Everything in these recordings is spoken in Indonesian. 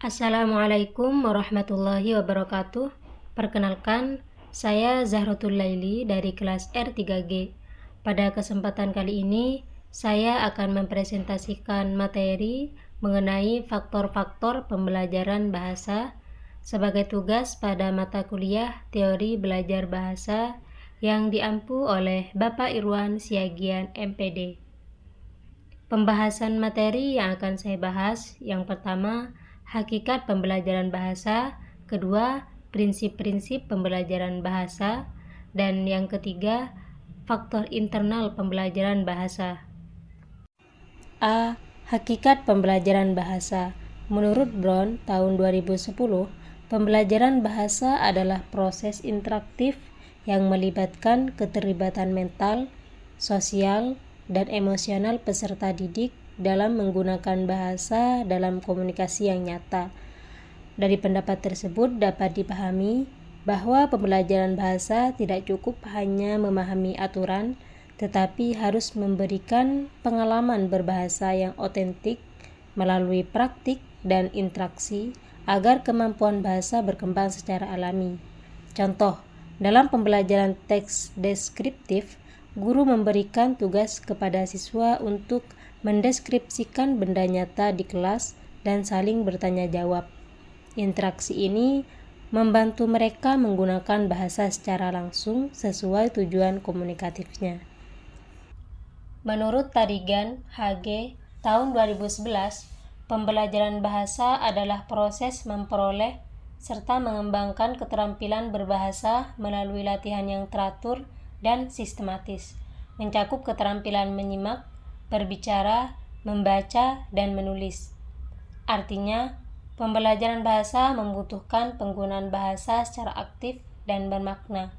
Assalamualaikum warahmatullahi wabarakatuh. Perkenalkan, saya Zahratul Laili dari kelas R3G. Pada kesempatan kali ini, saya akan mempresentasikan materi mengenai faktor-faktor pembelajaran bahasa sebagai tugas pada mata kuliah Teori Belajar Bahasa yang diampu oleh Bapak Irwan Siagian MPD. Pembahasan materi yang akan saya bahas, yang pertama, hakikat pembelajaran bahasa, kedua, prinsip-prinsip pembelajaran bahasa, dan yang ketiga, faktor internal pembelajaran bahasa. A. Hakikat pembelajaran bahasa. Menurut Brown tahun 2010, pembelajaran bahasa adalah proses interaktif yang melibatkan keterlibatan mental, sosial, dan emosional peserta didik dalam menggunakan bahasa dalam komunikasi yang nyata. Dari pendapat tersebut dapat dipahami bahwa pembelajaran bahasa tidak cukup hanya memahami aturan, tetapi harus memberikan pengalaman berbahasa yang otentik melalui praktik dan interaksi agar kemampuan bahasa berkembang secara alami. Contoh, dalam pembelajaran teks deskriptif, guru memberikan tugas kepada siswa untuk mendeskripsikan benda nyata di kelas dan saling bertanya jawab. Interaksi ini membantu mereka menggunakan bahasa secara langsung sesuai tujuan komunikatifnya. Menurut Tarigan, H.G., tahun 2011, pembelajaran bahasa adalah proses memperoleh serta mengembangkan keterampilan berbahasa melalui latihan yang teratur dan sistematis, mencakup keterampilan menyimak, berbicara, membaca, dan menulis. Artinya, pembelajaran bahasa membutuhkan penggunaan bahasa secara aktif dan bermakna.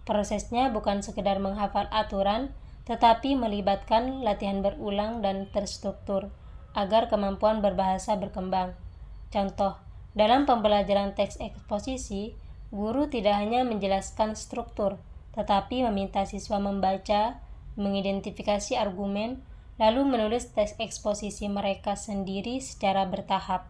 Prosesnya bukan sekedar menghafal aturan, tetapi melibatkan latihan berulang dan terstruktur, agar kemampuan berbahasa berkembang. Contoh, dalam pembelajaran teks eksposisi, guru tidak hanya menjelaskan struktur, tetapi meminta siswa membaca, mengidentifikasi argumen, lalu menulis teks eksposisi mereka sendiri secara bertahap.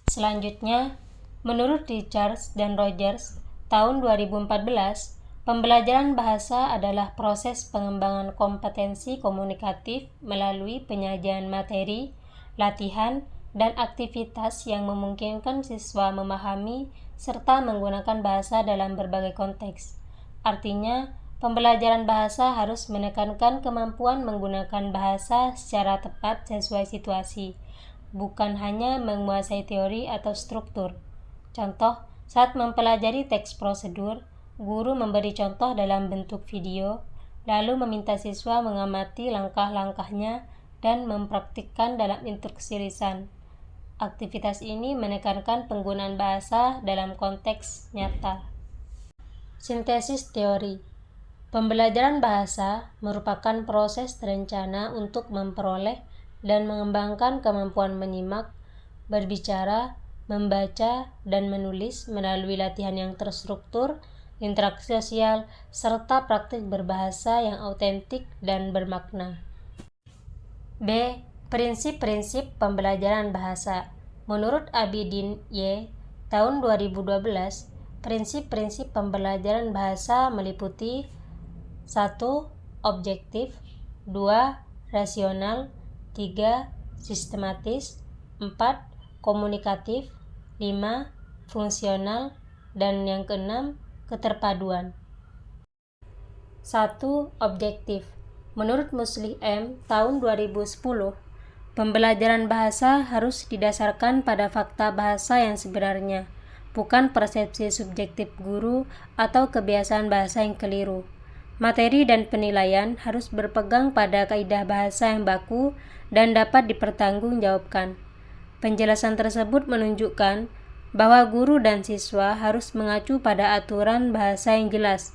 Selanjutnya, menurut Richards dan Rogers, tahun 2014, pembelajaran bahasa adalah proses pengembangan kompetensi komunikatif melalui penyajian materi, latihan, dan aktivitas yang memungkinkan siswa memahami serta menggunakan bahasa dalam berbagai konteks. Artinya, pembelajaran bahasa harus menekankan kemampuan menggunakan bahasa secara tepat sesuai situasi, bukan hanya menguasai teori atau struktur. Contoh, saat mempelajari teks prosedur, guru memberi contoh dalam bentuk video, lalu meminta siswa mengamati langkah-langkahnya dan mempraktikkan dalam instruksi lisan. Aktivitas ini menekankan penggunaan bahasa dalam konteks nyata. Sintesis teori. Pembelajaran bahasa merupakan proses terencana untuk memperoleh dan mengembangkan kemampuan menyimak, berbicara, membaca, dan menulis melalui latihan yang terstruktur, interaksi sosial, serta praktik berbahasa yang autentik dan bermakna. B. Prinsip-prinsip pembelajaran bahasa. Menurut Abidin Y. tahun 2012, prinsip-prinsip pembelajaran bahasa meliputi 1. Objektif, 2. Rasional, 3. Sistematis, 4. Komunikatif, 5. Fungsional, dan yang keenam, keterpaduan. 1. Objektif. Menurut Muslih M. tahun 2010, pembelajaran bahasa harus didasarkan pada fakta bahasa yang sebenarnya, bukan persepsi subjektif guru atau kebiasaan bahasa yang keliru. Materi dan penilaian harus berpegang pada kaidah bahasa yang baku dan dapat dipertanggungjawabkan. Penjelasan tersebut menunjukkan bahwa guru dan siswa harus mengacu pada aturan bahasa yang jelas,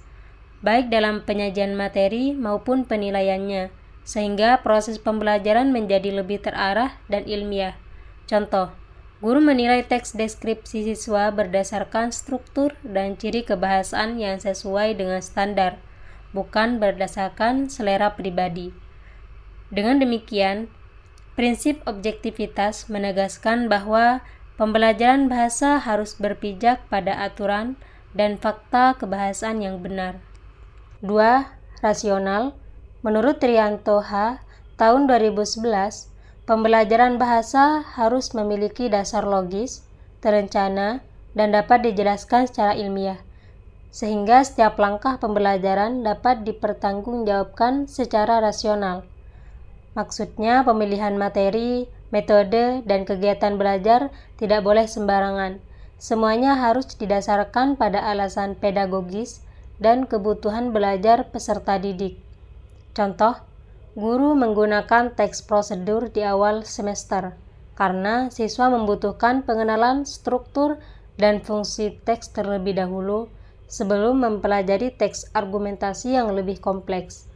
baik dalam penyajian materi maupun penilaiannya, sehingga proses pembelajaran menjadi lebih terarah dan ilmiah. Contoh, guru menilai teks deskripsi siswa berdasarkan struktur dan ciri kebahasaan yang sesuai dengan standar, bukan berdasarkan selera pribadi. Dengan demikian, prinsip objektivitas menegaskan bahwa Pembelajaran bahasa harus berpijak pada aturan dan fakta kebahasaan yang benar. 2. Rasional. Menurut Trianto H. tahun 2011, pembelajaran bahasa harus memiliki dasar logis, terencana, dan dapat dijelaskan secara ilmiah, sehingga setiap langkah pembelajaran dapat dipertanggungjawabkan secara rasional. Maksudnya, pemilihan materi, metode, dan kegiatan belajar tidak boleh sembarangan. Semuanya harus didasarkan pada alasan pedagogis dan kebutuhan belajar peserta didik. Contoh, guru menggunakan teks prosedur di awal semester karena siswa membutuhkan pengenalan struktur dan fungsi teks terlebih dahulu sebelum mempelajari teks argumentasi yang lebih kompleks.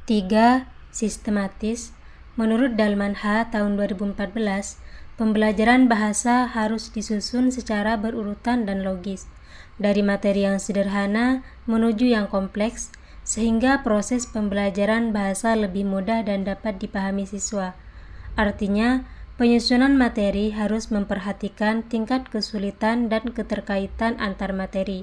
3. Sistematis. Menurut Dalman H. tahun 2014, pembelajaran bahasa harus disusun secara berurutan dan logis, dari materi yang sederhana menuju yang kompleks, sehingga proses pembelajaran bahasa lebih mudah dan dapat dipahami siswa. Artinya, penyusunan materi harus memperhatikan tingkat kesulitan dan keterkaitan antar materi.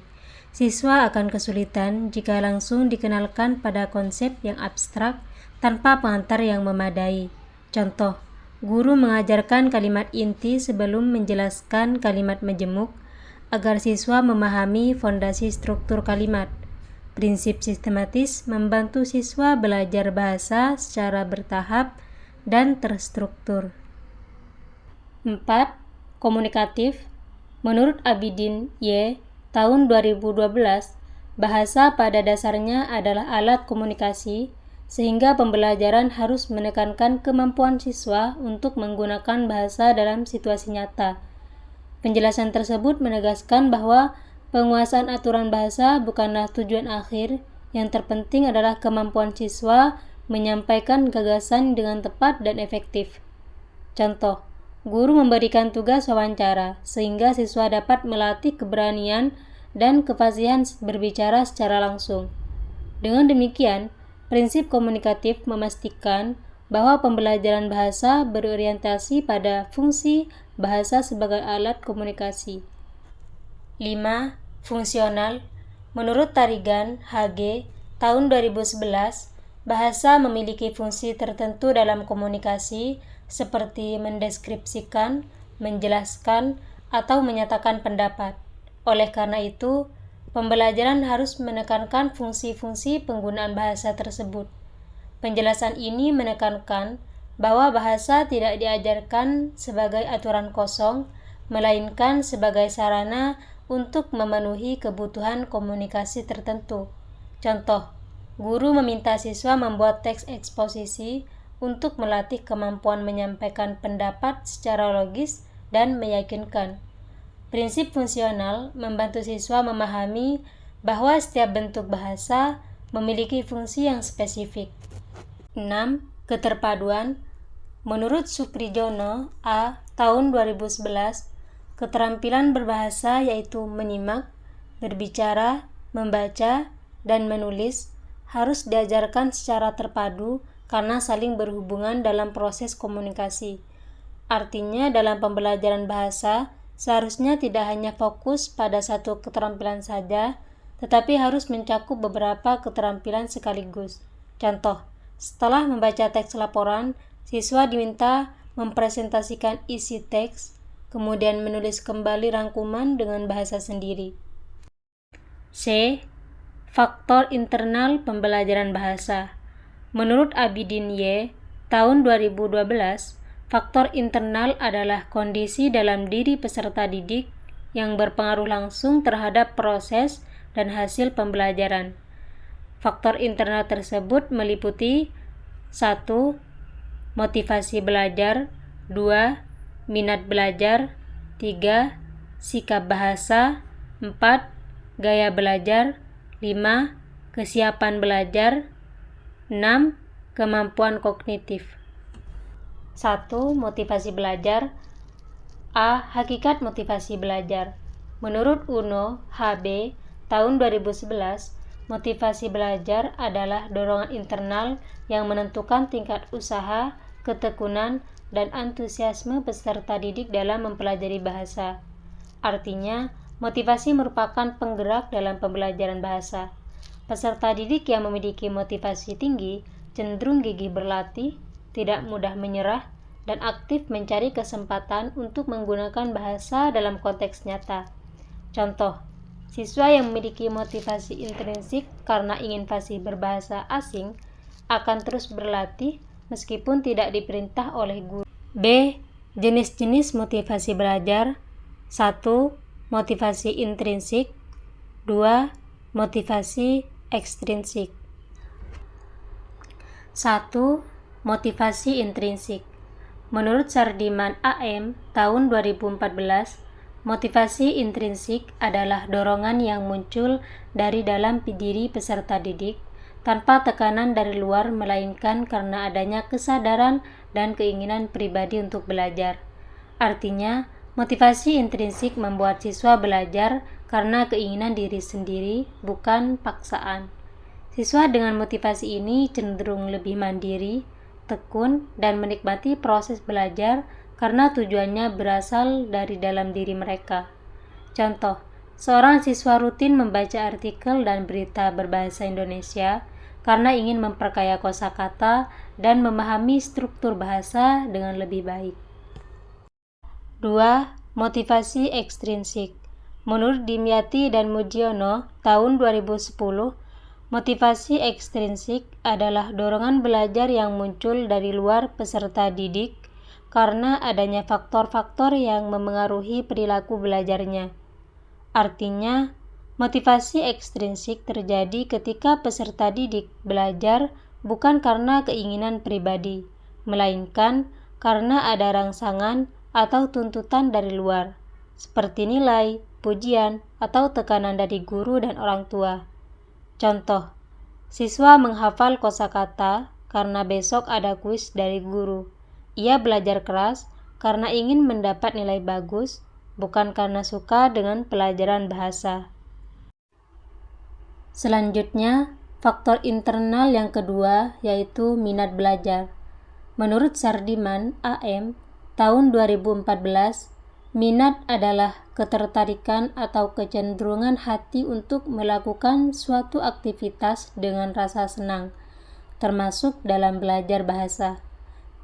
Siswa akan kesulitan jika langsung dikenalkan pada konsep yang abstrak tanpa pengantar yang memadai. Contoh, guru mengajarkan kalimat inti sebelum menjelaskan kalimat majemuk agar siswa memahami fondasi struktur kalimat. Prinsip sistematis membantu siswa belajar bahasa secara bertahap dan terstruktur. 4. Komunikatif. Menurut Abidin Y. tahun 2012, bahasa pada dasarnya adalah alat komunikasi, sehingga pembelajaran harus menekankan kemampuan siswa untuk menggunakan bahasa dalam situasi nyata. Penjelasan tersebut menegaskan bahwa penguasaan aturan bahasa bukanlah tujuan akhir, yang terpenting adalah kemampuan siswa menyampaikan gagasan dengan tepat dan efektif. Contoh, guru memberikan tugas wawancara, sehingga siswa dapat melatih keberanian dan kefasihan berbicara secara langsung. Dengan demikian, prinsip komunikatif memastikan bahwa pembelajaran bahasa berorientasi pada fungsi bahasa sebagai alat komunikasi. 5. Fungsional. Menurut Tarigan H.G. tahun 2011, bahasa memiliki fungsi tertentu dalam komunikasi seperti mendeskripsikan, menjelaskan, atau menyatakan pendapat. Oleh karena itu, pembelajaran harus menekankan fungsi-fungsi penggunaan bahasa tersebut. Penjelasan ini menekankan bahwa bahasa tidak diajarkan sebagai aturan kosong, melainkan sebagai sarana untuk memenuhi kebutuhan komunikasi tertentu. Contoh, guru meminta siswa membuat teks eksposisi untuk melatih kemampuan menyampaikan pendapat secara logis dan meyakinkan. Prinsip fungsional membantu siswa memahami bahwa setiap bentuk bahasa memiliki fungsi yang spesifik. 6. Keterpaduan. Menurut Sukrijono A. tahun 2011, keterampilan berbahasa yaitu menyimak, berbicara, membaca, dan menulis harus diajarkan secara terpadu karena saling berhubungan dalam proses komunikasi. Artinya, dalam pembelajaran bahasa, seharusnya tidak hanya fokus pada satu keterampilan saja, tetapi harus mencakup beberapa keterampilan sekaligus. Contoh, setelah membaca teks laporan, siswa diminta mempresentasikan isi teks, kemudian menulis kembali rangkuman dengan bahasa sendiri. C. Faktor internal pembelajaran bahasa. Menurut Abidin Y. tahun 2012, faktor internal adalah kondisi dalam diri peserta didik yang berpengaruh langsung terhadap proses dan hasil pembelajaran. Faktor internal tersebut meliputi 1. Motivasi belajar, 2. Minat belajar, 3. Sikap bahasa, 4. Gaya belajar, 5. Kesiapan belajar, 6. Kemampuan kognitif. 1. Motivasi belajar. A. Hakikat motivasi belajar. Menurut Uno H.B. tahun 2011, motivasi belajar adalah dorongan internal yang menentukan tingkat usaha, ketekunan, dan antusiasme peserta didik dalam mempelajari bahasa. Artinya, motivasi merupakan penggerak dalam pembelajaran bahasa. Peserta didik yang memiliki motivasi tinggi cenderung gigih berlatih, tidak mudah menyerah, dan aktif mencari kesempatan untuk menggunakan bahasa dalam konteks nyata. Contoh, siswa yang memiliki motivasi intrinsik karena ingin fasih berbahasa asing akan terus berlatih meskipun tidak diperintah oleh guru. B. Jenis-jenis motivasi belajar. 1. Motivasi intrinsik. 2. Motivasi ekstrinsik. 1. Motivasi intrinsik. Menurut Sardiman AM tahun 2014, motivasi intrinsik adalah dorongan yang muncul dari dalam diri peserta didik tanpa tekanan dari luar, melainkan karena adanya kesadaran dan keinginan pribadi untuk belajar. Artinya, motivasi intrinsik membuat siswa belajar karena keinginan diri sendiri, bukan paksaan. Siswa dengan motivasi ini cenderung lebih mandiri, tekun, dan menikmati proses belajar karena tujuannya berasal dari dalam diri mereka. Contoh, seorang siswa rutin membaca artikel dan berita berbahasa Indonesia karena ingin memperkaya kosakata dan memahami struktur bahasa dengan lebih baik. 2. Motivasi ekstrinsik. Menurut Dimyati dan Mujiono tahun 2010, motivasi ekstrinsik adalah dorongan belajar yang muncul dari luar peserta didik karena adanya faktor-faktor yang memengaruhi perilaku belajarnya. Artinya, motivasi ekstrinsik terjadi ketika peserta didik belajar bukan karena keinginan pribadi, melainkan karena ada rangsangan atau tuntutan dari luar, seperti nilai, pujian, atau tekanan dari guru dan orang tua. Contoh, siswa menghafal kosakata karena besok ada kuis dari guru. Ia belajar keras karena ingin mendapat nilai bagus, bukan karena suka dengan pelajaran bahasa. Selanjutnya, faktor internal yang kedua yaitu minat belajar. Menurut Sardiman AM tahun 2014, minat adalah ketertarikan atau kecenderungan hati untuk melakukan suatu aktivitas dengan rasa senang, termasuk dalam belajar bahasa.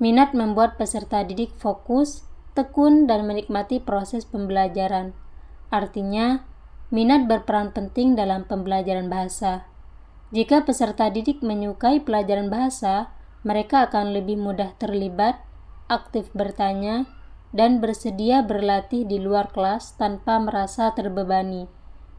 Minat membuat peserta didik fokus, tekun, dan menikmati proses pembelajaran. Artinya, minat berperan penting dalam pembelajaran bahasa. Jika peserta didik menyukai pelajaran bahasa, mereka akan lebih mudah terlibat, aktif bertanya, dan bersedia berlatih di luar kelas tanpa merasa terbebani.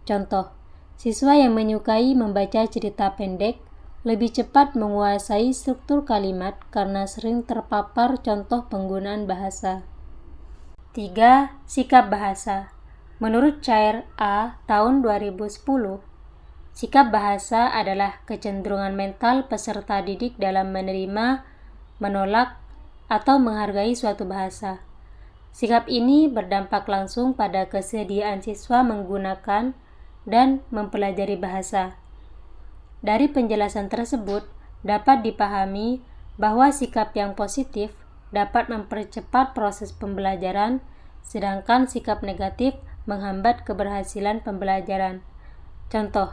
Contoh, siswa yang menyukai membaca cerita pendek lebih cepat menguasai struktur kalimat karena sering terpapar contoh penggunaan bahasa. 3. Sikap bahasa. Menurut Chair A tahun 2010, sikap bahasa adalah kecenderungan mental peserta didik dalam menerima, menolak, atau menghargai suatu bahasa. Sikap ini berdampak langsung pada kesediaan siswa menggunakan dan mempelajari bahasa. Dari penjelasan tersebut, dapat dipahami bahwa sikap yang positif dapat mempercepat proses pembelajaran, sedangkan sikap negatif menghambat keberhasilan pembelajaran. Contoh,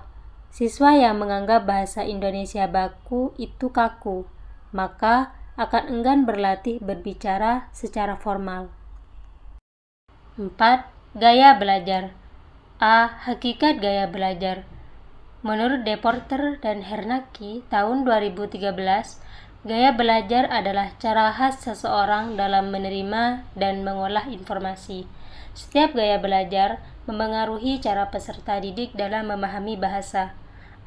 siswa yang menganggap bahasa Indonesia baku itu kaku, maka akan enggan berlatih berbicara secara formal. 4. Gaya belajar. A. Hakikat gaya belajar. Menurut Deporter dan Hernaki tahun 2013, gaya belajar adalah cara khas seseorang dalam menerima dan mengolah informasi. Setiap gaya belajar memengaruhi cara peserta didik dalam memahami bahasa.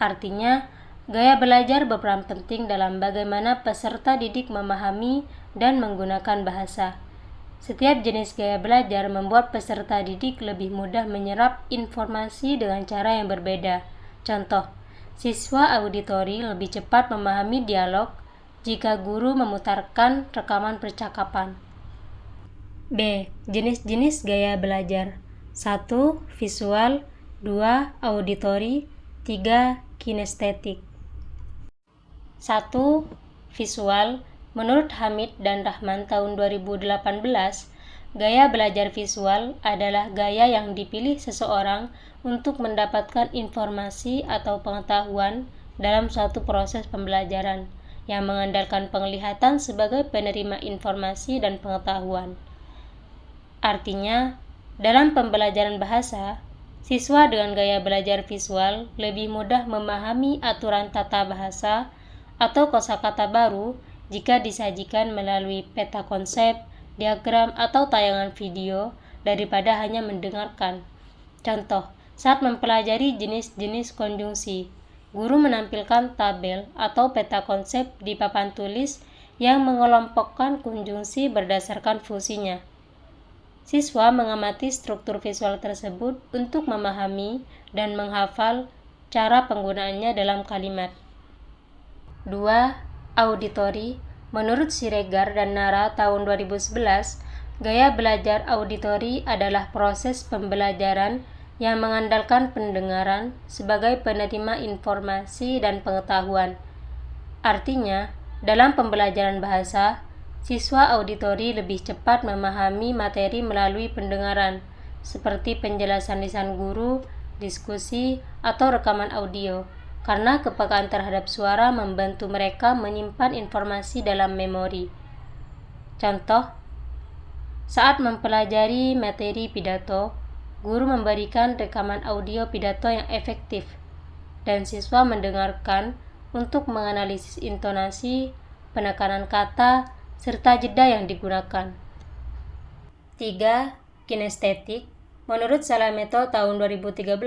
Artinya, gaya belajar berperan penting dalam bagaimana peserta didik memahami dan menggunakan bahasa. Setiap jenis gaya belajar membuat peserta didik lebih mudah menyerap informasi dengan cara yang berbeda. Contoh, siswa auditori lebih cepat memahami dialog jika guru memutarkan rekaman percakapan. B. Jenis-jenis gaya belajar. 1. Visual. 2. Auditori. 3. Kinestetik. 1. Visual. Menurut Hamid dan Rahman tahun 2018, gaya belajar visual adalah gaya yang dipilih seseorang untuk mendapatkan informasi atau pengetahuan dalam suatu proses pembelajaran yang mengandalkan penglihatan sebagai penerima informasi dan pengetahuan. Artinya, dalam pembelajaran bahasa, siswa dengan gaya belajar visual lebih mudah memahami aturan tata bahasa atau kosakata baru jika disajikan melalui peta konsep, diagram, atau tayangan video daripada hanya mendengarkan. Contoh, saat mempelajari jenis-jenis konjungsi, guru menampilkan tabel atau peta konsep di papan tulis yang mengelompokkan konjungsi berdasarkan fungsinya. Siswa mengamati struktur visual tersebut untuk memahami dan menghafal cara penggunaannya dalam kalimat. 2. Auditori. Menurut Siregar dan Nara tahun 2011, gaya belajar auditori adalah proses pembelajaran yang mengandalkan pendengaran sebagai penerima informasi dan pengetahuan. Artinya, dalam pembelajaran bahasa, siswa auditori lebih cepat memahami materi melalui pendengaran, seperti penjelasan lisan guru, diskusi, atau rekaman audio, karena kepekaan terhadap suara membantu mereka menyimpan informasi dalam memori. Contoh, saat mempelajari materi pidato, guru memberikan rekaman audio pidato yang efektif, dan siswa mendengarkan untuk menganalisis intonasi, penekanan kata, serta jeda yang digunakan. 3. Kinestetik. Menurut Salameto tahun 2013,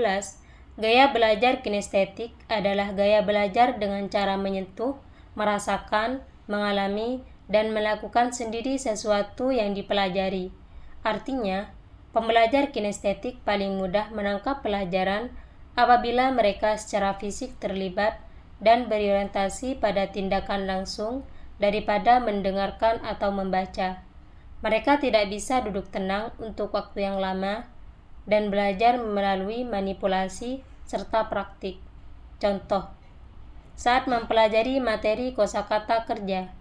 gaya belajar kinestetik adalah gaya belajar dengan cara menyentuh, merasakan, mengalami, dan melakukan sendiri sesuatu yang dipelajari. Artinya, pembelajar kinestetik paling mudah menangkap pelajaran apabila mereka secara fisik terlibat dan berorientasi pada tindakan langsung daripada mendengarkan atau membaca. Mereka tidak bisa duduk tenang untuk waktu yang lama dan belajar melalui manipulasi serta praktik. Contoh, saat mempelajari materi kosakata kerja,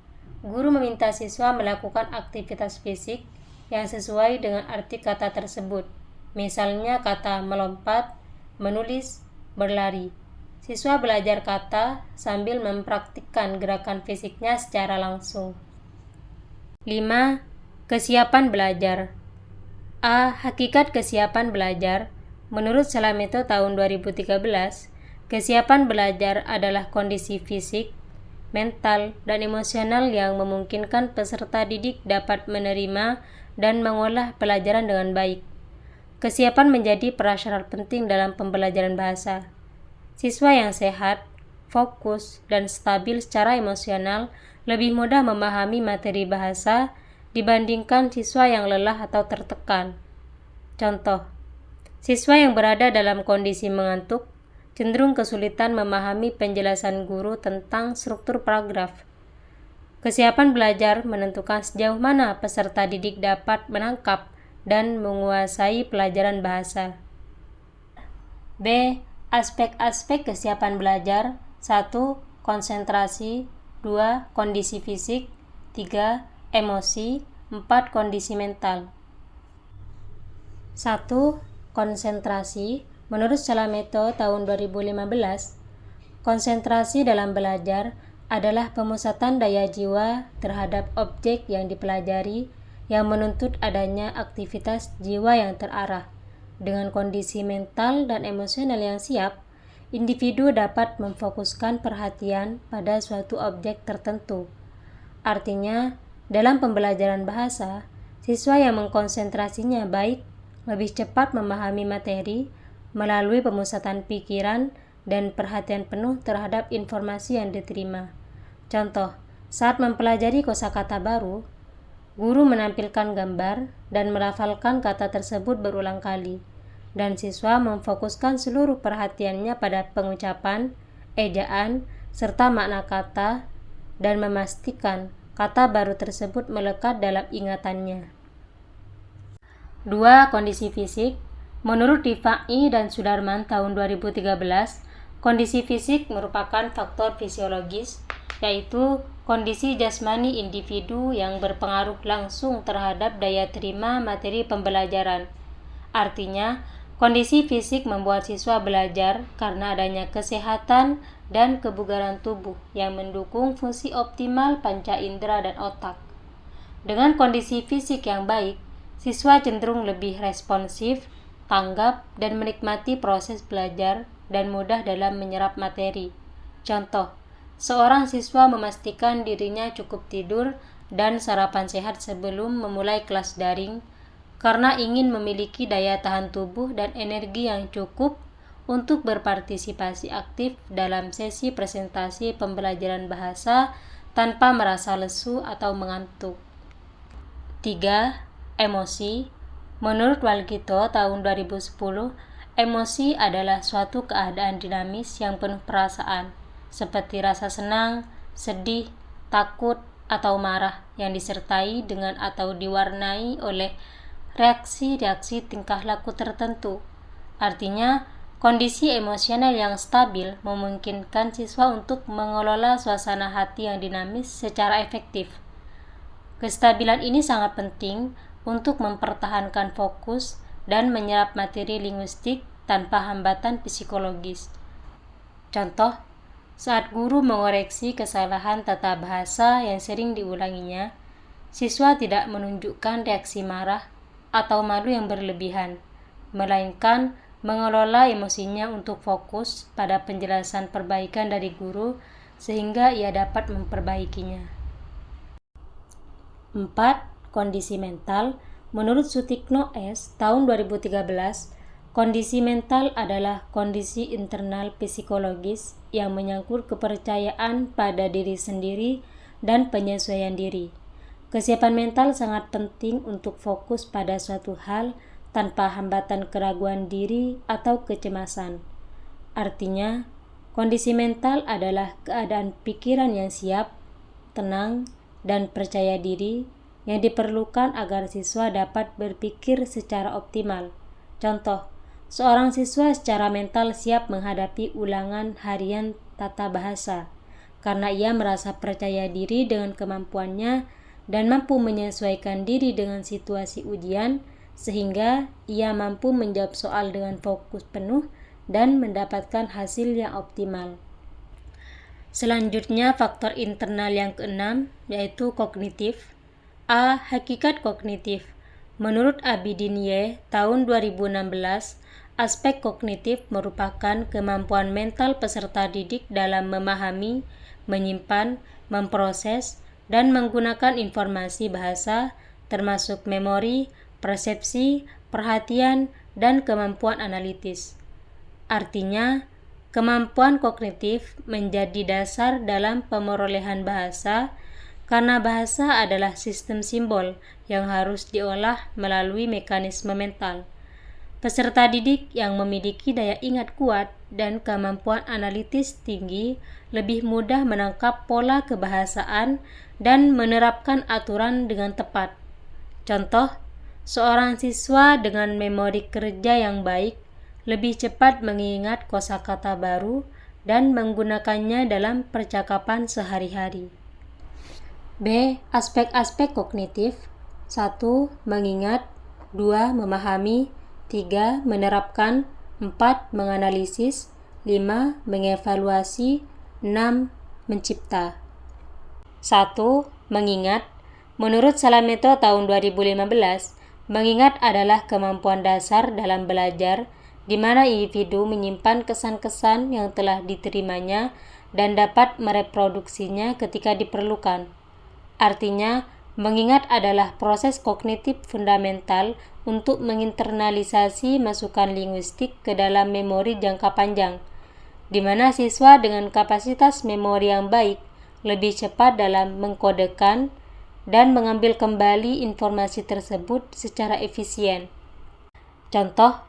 guru meminta siswa melakukan aktivitas fisik yang sesuai dengan arti kata tersebut. Misalnya kata melompat, menulis, berlari. Siswa belajar kata sambil mempraktikkan gerakan fisiknya secara langsung. 5. Kesiapan belajar. A. Hakikat kesiapan belajar. Menurut Salameto tahun 2013, kesiapan belajar adalah kondisi fisik, mental, dan emosional yang memungkinkan peserta didik dapat menerima dan mengolah pelajaran dengan baik. Kesiapan menjadi prasyarat penting dalam pembelajaran bahasa. Siswa yang sehat, fokus, dan stabil secara emosional lebih mudah memahami materi bahasa dibandingkan siswa yang lelah atau tertekan. Contoh, siswa yang berada dalam kondisi mengantuk cenderung kesulitan memahami penjelasan guru tentang struktur paragraf. Kesiapan belajar menentukan sejauh mana peserta didik dapat menangkap dan menguasai pelajaran bahasa. B. Aspek-aspek kesiapan belajar. 1. Konsentrasi. 2. Kondisi fisik. 3. Emosi. 4. Kondisi mental. 1. Konsentrasi. Menurut Salameto tahun 2015, konsentrasi dalam belajar adalah pemusatan daya jiwa terhadap objek yang dipelajari yang menuntut adanya aktivitas jiwa yang terarah. Dengan kondisi mental dan emosional yang siap, individu dapat memfokuskan perhatian pada suatu objek tertentu. Artinya, dalam pembelajaran bahasa, siswa yang mengkonsentrasinya baik lebih cepat memahami materi melalui pemusatan pikiran dan perhatian penuh terhadap informasi yang diterima. Contoh, saat mempelajari kosakata baru, guru menampilkan gambar dan melafalkan kata tersebut berulang kali, dan siswa memfokuskan seluruh perhatiannya pada pengucapan, ejaan, serta makna kata, dan memastikan kata baru tersebut melekat dalam ingatannya. 2. Kondisi fisik. Menurut Rifai dan Sudarman tahun 2013, kondisi fisik merupakan faktor fisiologis, yaitu kondisi jasmani individu yang berpengaruh langsung terhadap daya terima materi pembelajaran. Artinya, kondisi fisik membuat siswa belajar karena adanya kesehatan dan kebugaran tubuh yang mendukung fungsi optimal panca indera dan otak. Dengan kondisi fisik yang baik, siswa cenderung lebih responsif, tanggap, dan menikmati proses belajar dan mudah dalam menyerap materi. Contoh, seorang siswa memastikan dirinya cukup tidur dan sarapan sehat sebelum memulai kelas daring karena ingin memiliki daya tahan tubuh dan energi yang cukup untuk berpartisipasi aktif dalam sesi presentasi pembelajaran bahasa tanpa merasa lesu atau mengantuk. 3. Emosi. Menurut Walgito tahun 2010, emosi adalah suatu keadaan dinamis yang penuh perasaan, seperti rasa senang, sedih, takut, atau marah yang disertai dengan atau diwarnai oleh reaksi-reaksi tingkah laku tertentu. Artinya, kondisi emosional yang stabil memungkinkan siswa untuk mengelola suasana hati yang dinamis secara efektif. Kestabilan ini sangat penting untuk mempertahankan fokus dan menyerap materi linguistik tanpa hambatan psikologis. Contoh, saat guru mengoreksi kesalahan tata bahasa yang sering diulanginya, siswa tidak menunjukkan reaksi marah atau malu yang berlebihan, melainkan mengelola emosinya untuk fokus pada penjelasan perbaikan dari guru sehingga ia dapat memperbaikinya. 4. Kondisi mental. Menurut Sutikno S. tahun 2013, kondisi mental adalah kondisi internal psikologis yang menyangkut kepercayaan pada diri sendiri dan penyesuaian diri. Kesiapan mental sangat penting untuk fokus pada suatu hal tanpa hambatan keraguan diri atau kecemasan. Artinya, kondisi mental adalah keadaan pikiran yang siap, tenang, dan percaya diri yang diperlukan agar siswa dapat berpikir secara optimal. Contoh, seorang siswa secara mental siap menghadapi ulangan harian tata bahasa karena ia merasa percaya diri dengan kemampuannya dan mampu menyesuaikan diri dengan situasi ujian sehingga ia mampu menjawab soal dengan fokus penuh dan mendapatkan hasil yang optimal. Selanjutnya, faktor internal yang keenam yaitu kognitif. A. Hakikat kognitif. Menurut Abidin Y. tahun 2016, aspek kognitif merupakan kemampuan mental peserta didik dalam memahami, menyimpan, memproses, dan menggunakan informasi bahasa, termasuk memori, persepsi, perhatian, dan kemampuan analitis. Artinya, kemampuan kognitif menjadi dasar dalam pemerolehan bahasa karena bahasa adalah sistem simbol yang harus diolah melalui mekanisme mental. Peserta didik yang memiliki daya ingat kuat dan kemampuan analitis tinggi lebih mudah menangkap pola kebahasaan dan menerapkan aturan dengan tepat. Contoh, seorang siswa dengan memori kerja yang baik lebih cepat mengingat kosakata baru dan menggunakannya dalam percakapan sehari-hari. B. Aspek-aspek kognitif. 1. Mengingat. 2. Memahami. 3. Menerapkan. 4. Menganalisis. 5. Mengevaluasi. 6. Mencipta. 1. Mengingat. Menurut Salameto tahun 2015, mengingat adalah kemampuan dasar dalam belajar di mana individu menyimpan kesan-kesan yang telah diterimanya dan dapat mereproduksinya ketika diperlukan. Artinya, mengingat adalah proses kognitif fundamental untuk menginternalisasi masukan linguistik ke dalam memori jangka panjang, di mana siswa dengan kapasitas memori yang baik lebih cepat dalam mengkodekan dan mengambil kembali informasi tersebut secara efisien. Contoh,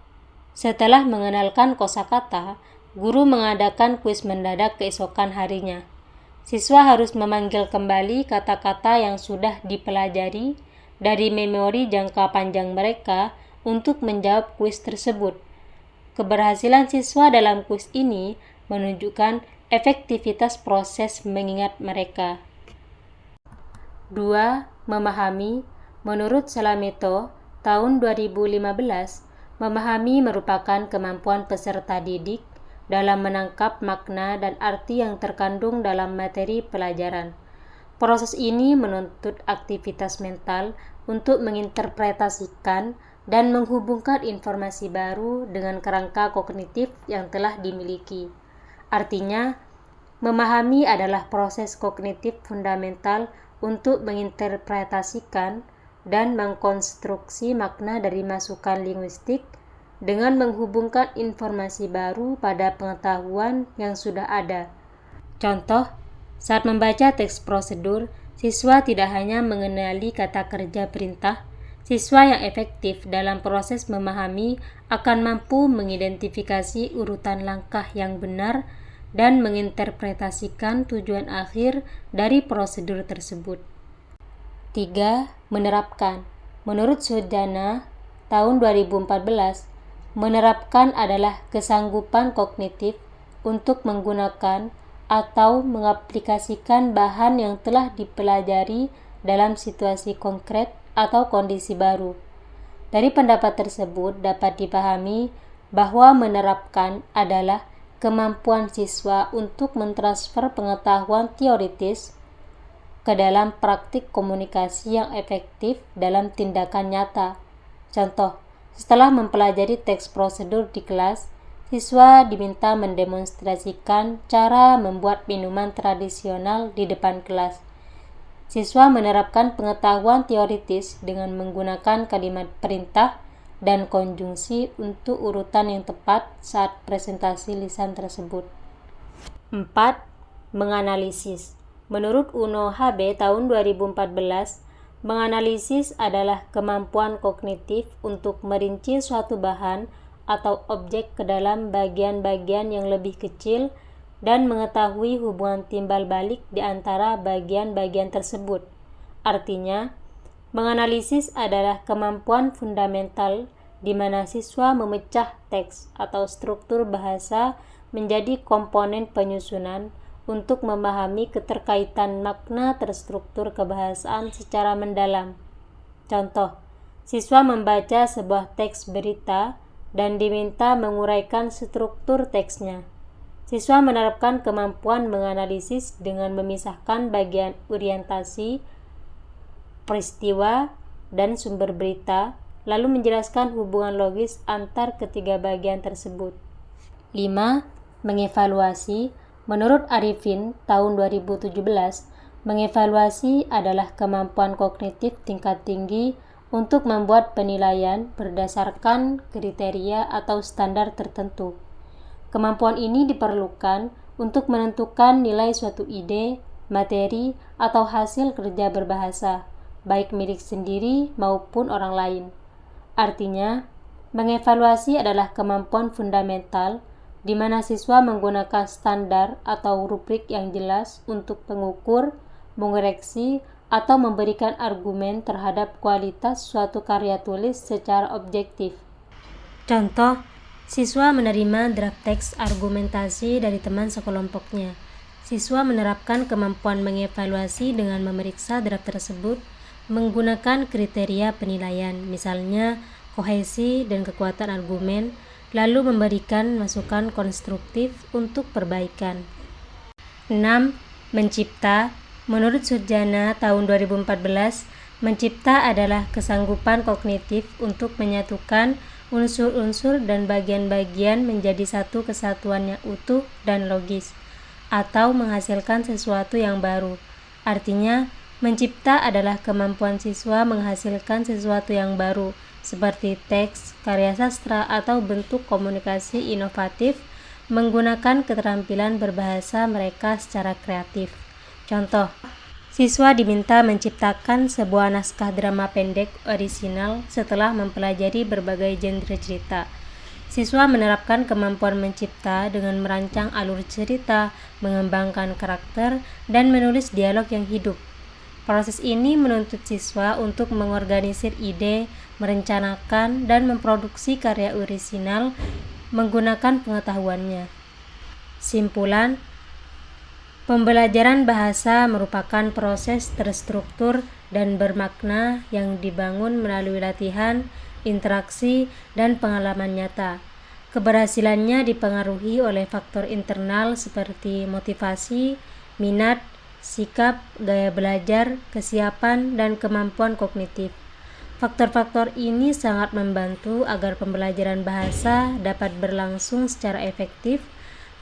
setelah mengenalkan kosakata, guru mengadakan kuis mendadak keesokan harinya. Siswa harus memanggil kembali kata-kata yang sudah dipelajari dari memori jangka panjang mereka untuk menjawab kuis tersebut. Keberhasilan siswa dalam kuis ini menunjukkan efektivitas proses mengingat mereka. 2. Memahami. Menurut Salameto, tahun 2015, memahami merupakan kemampuan peserta didik dalam menangkap makna dan arti yang terkandung dalam materi pelajaran. Proses ini menuntut aktivitas mental untuk menginterpretasikan dan menghubungkan informasi baru dengan kerangka kognitif yang telah dimiliki. Artinya, memahami adalah proses kognitif fundamental untuk menginterpretasikan dan mengkonstruksi makna dari masukan linguistik dengan menghubungkan informasi baru pada pengetahuan yang sudah ada. Contoh, saat membaca teks prosedur, siswa tidak hanya mengenali kata kerja perintah, siswa yang efektif dalam proses memahami akan mampu mengidentifikasi urutan langkah yang benar dan menginterpretasikan tujuan akhir dari prosedur tersebut. 3. Menerapkan. Menurut Sujana, tahun 2014, menerapkan adalah kesanggupan kognitif untuk menggunakan atau mengaplikasikan bahan yang telah dipelajari dalam situasi konkret atau kondisi baru. Dari pendapat tersebut dapat dipahami bahwa menerapkan adalah kemampuan siswa untuk mentransfer pengetahuan teoritis ke dalam praktik komunikasi yang efektif dalam tindakan nyata. Contoh, setelah mempelajari teks prosedur di kelas, siswa diminta mendemonstrasikan cara membuat minuman tradisional di depan kelas. Siswa menerapkan pengetahuan teoritis dengan menggunakan kalimat perintah dan konjungsi untuk urutan yang tepat saat presentasi lisan tersebut. 4. Menganalisis. Menurut Uno HB tahun 2014, menganalisis adalah kemampuan kognitif untuk merinci suatu bahan atau objek ke dalam bagian-bagian yang lebih kecil dan mengetahui hubungan timbal balik di antara bagian-bagian tersebut. Artinya, menganalisis adalah kemampuan fundamental di mana siswa memecah teks atau struktur bahasa menjadi komponen penyusunan untuk memahami keterkaitan makna terstruktur kebahasaan secara mendalam. Contoh, siswa membaca sebuah teks berita dan diminta menguraikan struktur teksnya. Siswa menerapkan kemampuan menganalisis dengan memisahkan bagian orientasi, peristiwa, dan sumber berita, lalu menjelaskan hubungan logis antar ketiga bagian tersebut. 5. Mengevaluasi. Menurut Arifin, tahun 2017, mengevaluasi adalah kemampuan kognitif tingkat tinggi untuk membuat penilaian berdasarkan kriteria atau standar tertentu. Kemampuan ini diperlukan untuk menentukan nilai suatu ide, materi, atau hasil kerja berbahasa, baik milik sendiri maupun orang lain. Artinya, mengevaluasi adalah kemampuan fundamental di mana siswa menggunakan standar atau rubrik yang jelas untuk mengukur, mengoreksi, atau memberikan argumen terhadap kualitas suatu karya tulis secara objektif. Contoh, siswa menerima draft teks argumentasi dari teman sekelompoknya. Siswa menerapkan kemampuan mengevaluasi dengan memeriksa draft tersebut menggunakan kriteria penilaian, misalnya kohesi dan kekuatan argumen, lalu memberikan masukan konstruktif untuk perbaikan. 6. Mencipta. Menurut Sujana tahun 2014, mencipta adalah kesanggupan kognitif untuk menyatukan unsur-unsur dan bagian-bagian menjadi satu kesatuan yang utuh dan logis, atau menghasilkan sesuatu yang baru. Artinya, mencipta adalah kemampuan siswa menghasilkan sesuatu yang baru, seperti teks, karya sastra, atau bentuk komunikasi inovatif menggunakan keterampilan berbahasa mereka secara kreatif. Contoh, siswa diminta menciptakan sebuah naskah drama pendek orisinal setelah mempelajari berbagai genre cerita. Siswa menerapkan kemampuan mencipta dengan merancang alur cerita, mengembangkan karakter, dan menulis dialog yang hidup. Proses ini menuntut siswa untuk mengorganisir ide, merencanakan, dan memproduksi karya orisinal menggunakan pengetahuannya. Simpulan, Pembelajaran bahasa merupakan proses terstruktur dan bermakna yang dibangun melalui latihan, interaksi, dan pengalaman nyata. Keberhasilannya dipengaruhi oleh faktor internal seperti motivasi, minat, sikap, gaya belajar, kesiapan, dan kemampuan kognitif. Faktor-faktor ini sangat membantu agar pembelajaran bahasa dapat berlangsung secara efektif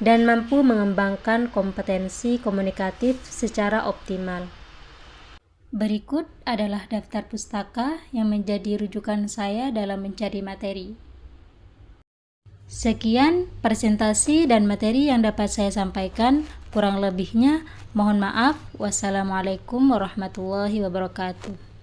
dan mampu mengembangkan kompetensi komunikatif secara optimal. Berikut adalah daftar pustaka yang menjadi rujukan saya dalam mencari materi. Sekian presentasi dan materi yang dapat saya sampaikan. Kurang lebihnya, mohon maaf. Wassalamualaikum warahmatullahi wabarakatuh.